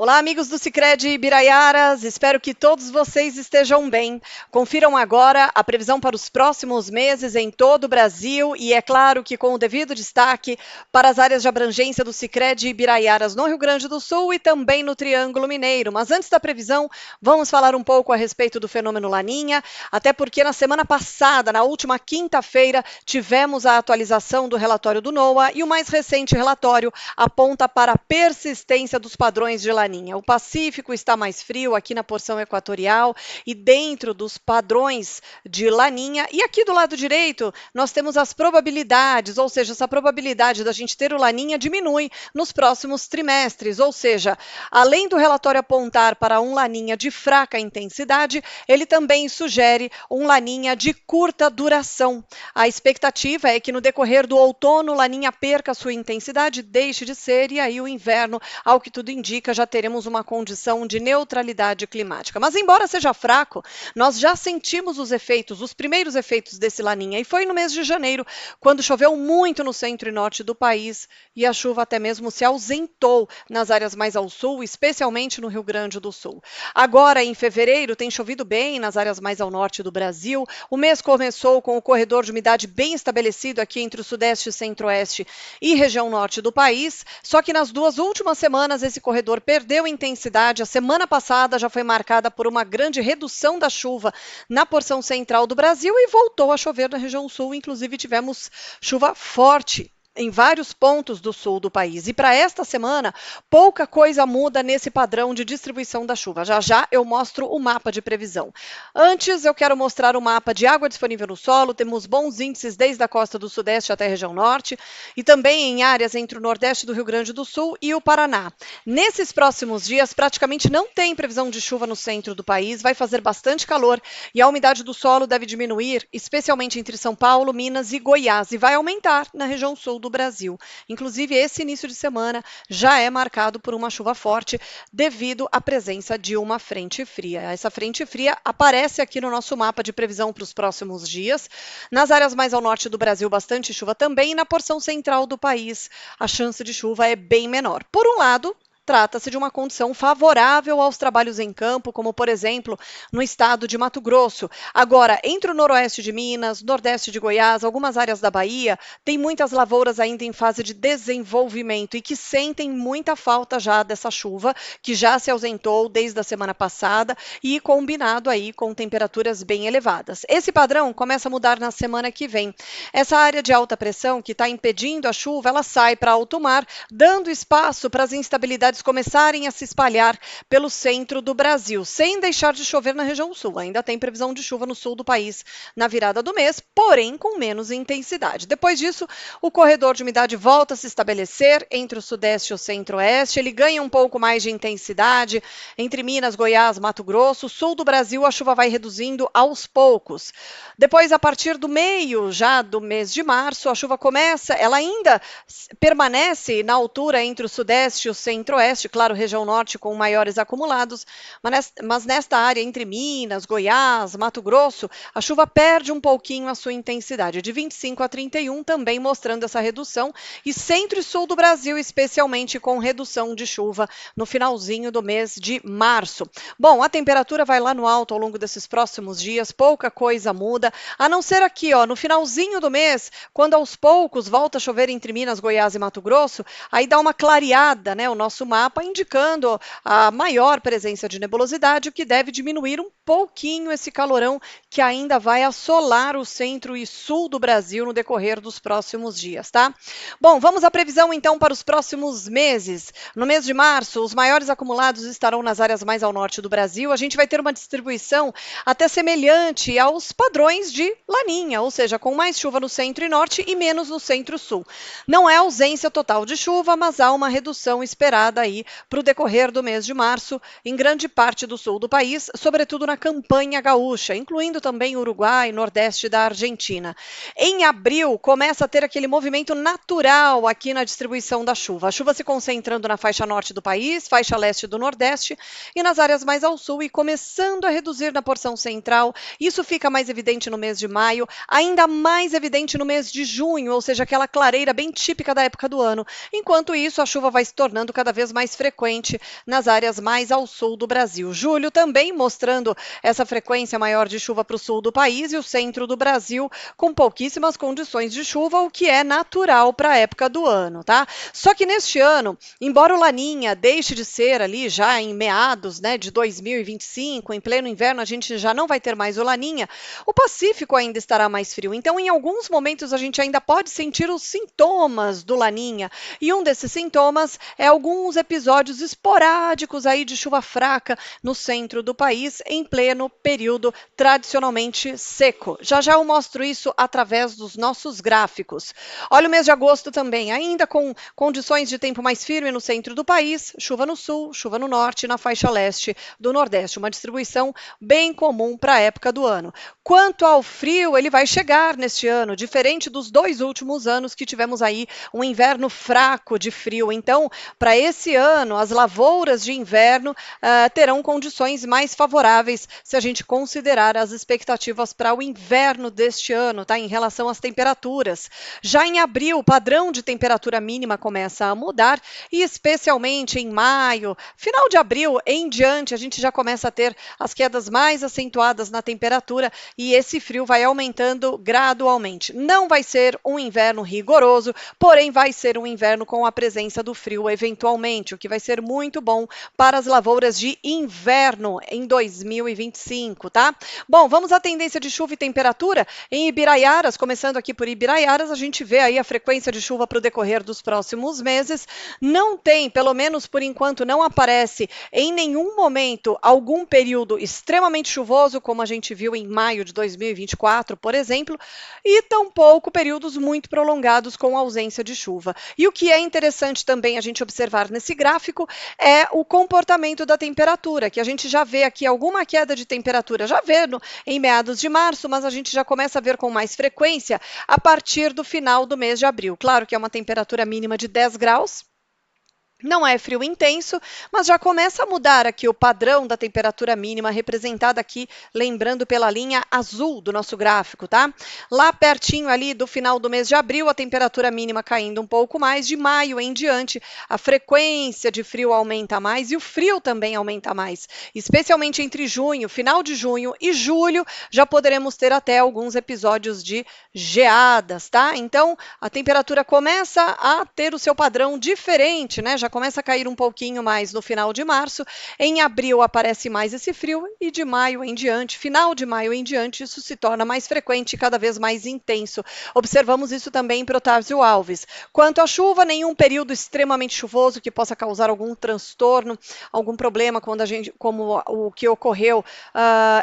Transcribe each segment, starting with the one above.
Olá, amigos do Sicredi Ibiraiaras, espero que todos vocês estejam bem. Confiram agora a previsão para os próximos meses em todo o Brasil e é claro que com o devido destaque para as áreas de abrangência do Sicredi Ibiraiaras no Rio Grande do Sul e também no Triângulo Mineiro. Mas antes da previsão, vamos falar um pouco a respeito do fenômeno Laninha, até porque na semana passada, na última quinta-feira, tivemos a atualização do relatório do NOAA e o mais recente relatório aponta para a persistência dos padrões de Laninha. O Pacífico está mais frio aqui na porção equatorial e dentro dos padrões de Laninha. E aqui do lado direito, nós temos as probabilidades, ou seja, essa probabilidade da gente ter o Laninha diminui nos próximos trimestres, ou seja, além do relatório apontar para um Laninha de fraca intensidade, ele também sugere um Laninha de curta duração. A expectativa é que no decorrer do outono, Laninha perca sua intensidade, deixe de ser, e aí o inverno, ao que tudo indica, já teremos uma condição de neutralidade climática. Mas embora seja fraco, nós já sentimos os efeitos, os primeiros efeitos desse Laninha, e foi no mês de janeiro, quando choveu muito no centro e norte do país, e a chuva até mesmo se ausentou nas áreas mais ao sul, especialmente no Rio Grande do Sul. Agora, em fevereiro, tem chovido bem nas áreas mais ao norte do Brasil. O mês começou com o corredor de umidade bem estabelecido aqui entre o sudeste e centro-oeste e região norte do país, só que nas duas últimas semanas esse corredor perdeu intensidade. A semana passada já foi marcada por uma grande redução da chuva na porção central do Brasil e voltou a chover na região sul, inclusive tivemos chuva forte em vários pontos do sul do país. E para esta semana, pouca coisa muda nesse padrão de distribuição da chuva. Já já eu mostro o mapa de previsão. Antes, eu quero mostrar o mapa de água disponível no solo. Temos bons índices desde a costa do sudeste até a região norte e também em áreas entre o nordeste do Rio Grande do Sul e o Paraná. Nesses próximos dias, praticamente não tem previsão de chuva no centro do país. Vai fazer bastante calor e a umidade do solo deve diminuir, especialmente entre São Paulo, Minas e Goiás, e vai aumentar na região sul do Brasil. Inclusive, esse início de semana já é marcado por uma chuva forte devido à presença de uma frente fria. Essa frente fria aparece aqui no nosso mapa de previsão para os próximos dias. Nas áreas mais ao norte do Brasil, bastante chuva também, e na porção central do país, a chance de chuva é bem menor. Por um lado, trata-se de uma condição favorável aos trabalhos em campo, como, por exemplo, no estado de Mato Grosso. Agora, entre o noroeste de Minas, nordeste de Goiás, algumas áreas da Bahia, tem muitas lavouras ainda em fase de desenvolvimento e que sentem muita falta já dessa chuva, que já se ausentou desde a semana passada e combinado aí com temperaturas bem elevadas. Esse padrão começa a mudar na semana que vem. Essa área de alta pressão que está impedindo a chuva, ela sai para alto mar, dando espaço para as instabilidades começarem a se espalhar pelo centro do Brasil, sem deixar de chover na região sul. Ainda tem previsão de chuva no sul do país na virada do mês, porém com menos intensidade. Depois disso, o corredor de umidade volta a se estabelecer entre o sudeste e o centro-oeste. Ele ganha um pouco mais de intensidade entre Minas, Goiás, Mato Grosso. Sul do Brasil, a chuva vai reduzindo aos poucos. Depois, a partir do meio já do mês de março, a chuva começa, ela ainda permanece na altura entre o sudeste e o centro-oeste, claro, região norte com maiores acumulados, mas nesta área entre Minas, Goiás, Mato Grosso, a chuva perde um pouquinho a sua intensidade, de 25 a 31, também mostrando essa redução, e centro e sul do Brasil, especialmente com redução de chuva no finalzinho do mês de março. Bom, a temperatura vai lá no alto ao longo desses próximos dias, pouca coisa muda, a não ser aqui, ó, no finalzinho do mês, quando aos poucos volta a chover entre Minas, Goiás e Mato Grosso, aí dá uma clareada, né, o nosso mapa indicando a maior presença de nebulosidade, o que deve diminuir um pouquinho esse calorão que ainda vai assolar o centro e sul do Brasil no decorrer dos próximos dias, tá? Bom, vamos à previsão então para os próximos meses. No mês de março, os maiores acumulados estarão nas áreas mais ao norte do Brasil. A gente vai ter uma distribuição até semelhante aos padrões de Laninha, ou seja, com mais chuva no centro e norte e menos no centro-sul. Não é ausência total de chuva, mas há uma redução esperada aí para o decorrer do mês de março em grande parte do sul do país, sobretudo na campanha gaúcha, incluindo também o Uruguai e nordeste da Argentina. Em abril, começa a ter aquele movimento natural aqui na distribuição da chuva. A chuva se concentrando na faixa norte do país, faixa leste do nordeste e nas áreas mais ao sul e começando a reduzir na porção central. Isso fica mais evidente no mês de maio, ainda mais evidente no mês de junho, ou seja, aquela clareira bem típica da época do ano. Enquanto isso, a chuva vai se tornando cada vez vez mais frequente nas áreas mais ao sul do Brasil. Julho também mostrando essa frequência maior de chuva para o sul do país e o centro do Brasil com pouquíssimas condições de chuva, o que é natural para a época do ano, tá? Só que neste ano, embora o Laninha deixe de ser ali já em meados, né, de 2025, em pleno inverno a gente já não vai ter mais o Laninha, o Pacífico ainda estará mais frio. Então, em alguns momentos a gente ainda pode sentir os sintomas do Laninha. E um desses sintomas é alguns episódios esporádicos aí de chuva fraca no centro do país em pleno período tradicionalmente seco. Já já eu mostro isso através dos nossos gráficos. Olha o mês de agosto também, ainda com condições de tempo mais firme no centro do país, chuva no sul, chuva no norte e na faixa leste do Nordeste, uma distribuição bem comum para a época do ano. Quanto ao frio, ele vai chegar neste ano, diferente dos 2 últimos anos que tivemos aí um inverno fraco de frio. Então, para esse ano, as lavouras de inverno terão condições mais favoráveis se a gente considerar as expectativas para o inverno deste ano, tá? Em relação às temperaturas. Já em abril, o padrão de temperatura mínima começa a mudar e especialmente em maio, final de abril em diante, a gente já começa a ter as quedas mais acentuadas na temperatura e esse frio vai aumentando gradualmente. Não vai ser um inverno rigoroso, porém vai ser um inverno com a presença do frio eventualmente, o que vai ser muito bom para as lavouras de inverno em 2025, tá? Bom, vamos à tendência de chuva e temperatura. Em Ibiraiaras, começando aqui por Ibiraiaras, a gente vê aí a frequência de chuva para o decorrer dos próximos meses. Não tem, pelo menos por enquanto, não aparece em nenhum momento algum período extremamente chuvoso, como a gente viu em maio de 2024, por exemplo, e tampouco períodos muito prolongados com ausência de chuva. E o que é interessante também a gente observar nesse gráfico é o comportamento da temperatura, que a gente já vê aqui alguma queda de temperatura, já vê em meados de março, mas a gente já começa a ver com mais frequência a partir do final do mês de abril. Claro que é uma temperatura mínima de 10 graus. Não é frio intenso, mas já começa a mudar aqui o padrão da temperatura mínima representada aqui, lembrando pela linha azul do nosso gráfico, tá? Lá pertinho ali do final do mês de abril, a temperatura mínima caindo um pouco mais, de maio em diante, a frequência de frio aumenta mais e o frio também aumenta mais, especialmente entre junho, final de junho e julho, já poderemos ter até alguns episódios de geadas, tá? Então, a temperatura começa a ter o seu padrão diferente, né? Já começa a cair um pouquinho mais no final de março. Em abril aparece mais esse frio e de maio em diante, final de maio em diante, isso se torna mais frequente e cada vez mais intenso. Observamos isso também em Protásio Alves. Quanto à chuva, nenhum período extremamente chuvoso que possa causar algum transtorno, algum problema como o que ocorreu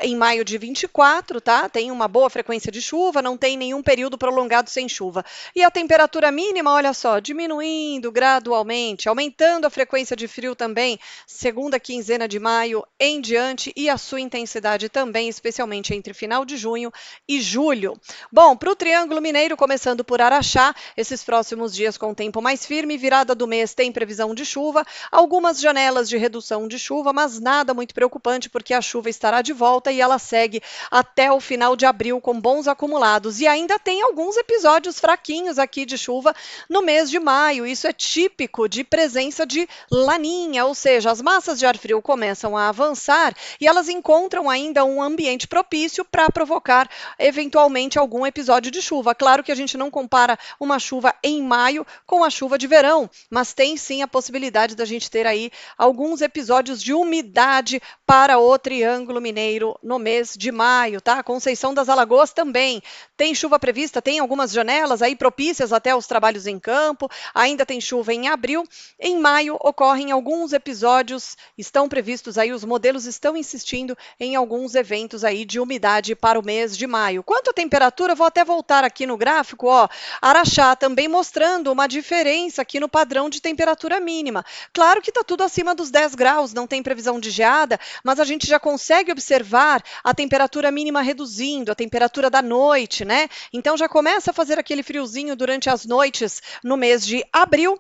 em maio de 24, tá? Tem uma boa frequência de chuva, não tem nenhum período prolongado sem chuva. E a temperatura mínima, olha só, diminuindo gradualmente, aumentando a frequência de frio também, segunda quinzena de maio em diante, e a sua intensidade também, especialmente entre final de junho e julho. Bom, para o Triângulo Mineiro, começando por Araxá, esses próximos dias com tempo mais firme, virada do mês tem previsão de chuva, algumas janelas de redução de chuva, mas nada muito preocupante, porque a chuva estará de volta e ela segue até o final de abril com bons acumulados. E ainda tem alguns episódios fraquinhos aqui de chuva no mês de maio. Isso é típico de presença de laninha, ou seja, as massas de ar frio começam a avançar e elas encontram ainda um ambiente propício para provocar eventualmente algum episódio de chuva. Claro que a gente não compara uma chuva em maio com a chuva de verão, mas tem sim a possibilidade da gente ter aí alguns episódios de umidade para o Triângulo Mineiro no mês de maio, tá? Conceição das Alagoas também tem chuva prevista, tem algumas janelas aí propícias até aos trabalhos em campo, ainda tem chuva em abril. Em maio ocorrem alguns episódios, estão previstos aí, os modelos estão insistindo em alguns eventos aí de umidade para o mês de maio. Quanto à temperatura, vou até voltar aqui no gráfico, ó, Araxá também mostrando uma diferença aqui no padrão de temperatura mínima. Claro que está tudo acima dos 10 graus, não tem previsão de geada, mas a gente já consegue observar a temperatura mínima reduzindo, a temperatura da noite, né? Então já começa a fazer aquele friozinho durante as noites no mês de abril.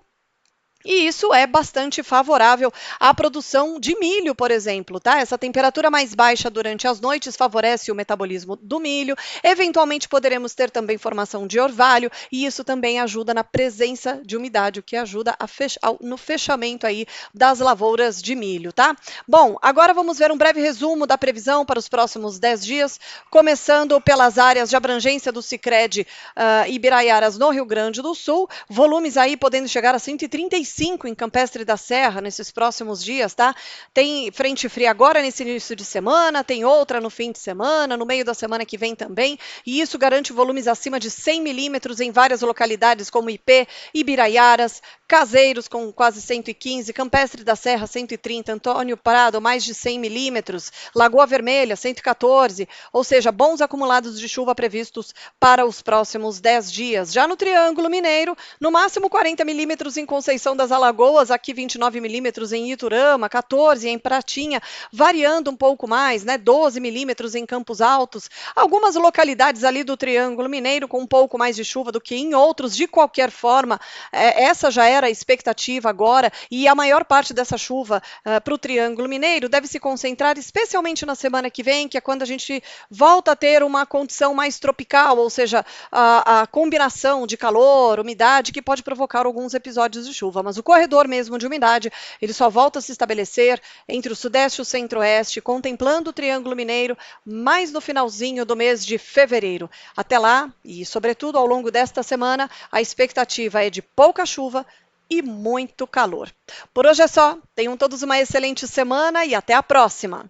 E isso é bastante favorável à produção de milho, por exemplo, tá? Essa temperatura mais baixa durante as noites favorece o metabolismo do milho. Eventualmente poderemos ter também formação de orvalho e isso também ajuda na presença de umidade, o que ajuda no fechamento aí das lavouras de milho, tá? Bom, agora vamos ver um breve resumo da previsão para os próximos 10 dias, começando pelas áreas de abrangência do Sicredi Ibiraiaras no Rio Grande do Sul, volumes aí podendo chegar a 135 em Campestre da Serra nesses próximos dias, tá? Tem frente fria agora nesse início de semana, tem outra no fim de semana, no meio da semana que vem também, e isso garante volumes acima de 100 milímetros em várias localidades como Ipê, Ibiraiaras, Caseiros com quase 115, Campestre da Serra 130, Antônio Prado mais de 100 milímetros, Lagoa Vermelha 114, ou seja, bons acumulados de chuva previstos para os próximos 10 dias. Já no Triângulo Mineiro, no máximo 40 milímetros em Conceição das Alagoas, aqui 29 milímetros em Iturama, 14 em Pratinha, variando um pouco mais, né? 12 milímetros em Campos Altos. Algumas localidades ali do Triângulo Mineiro com um pouco mais de chuva do que em outros. De qualquer forma, essa já era a expectativa agora e a maior parte dessa chuva para o Triângulo Mineiro deve se concentrar especialmente na semana que vem, que é quando a gente volta a ter uma condição mais tropical, ou seja, a combinação de calor, umidade, que pode provocar alguns episódios de chuva. Mas o corredor mesmo de umidade, ele só volta a se estabelecer entre o sudeste e o centro-oeste, contemplando o Triângulo Mineiro, mais no finalzinho do mês de fevereiro. Até lá, e sobretudo ao longo desta semana, a expectativa é de pouca chuva e muito calor. Por hoje é só. Tenham todos uma excelente semana e até a próxima!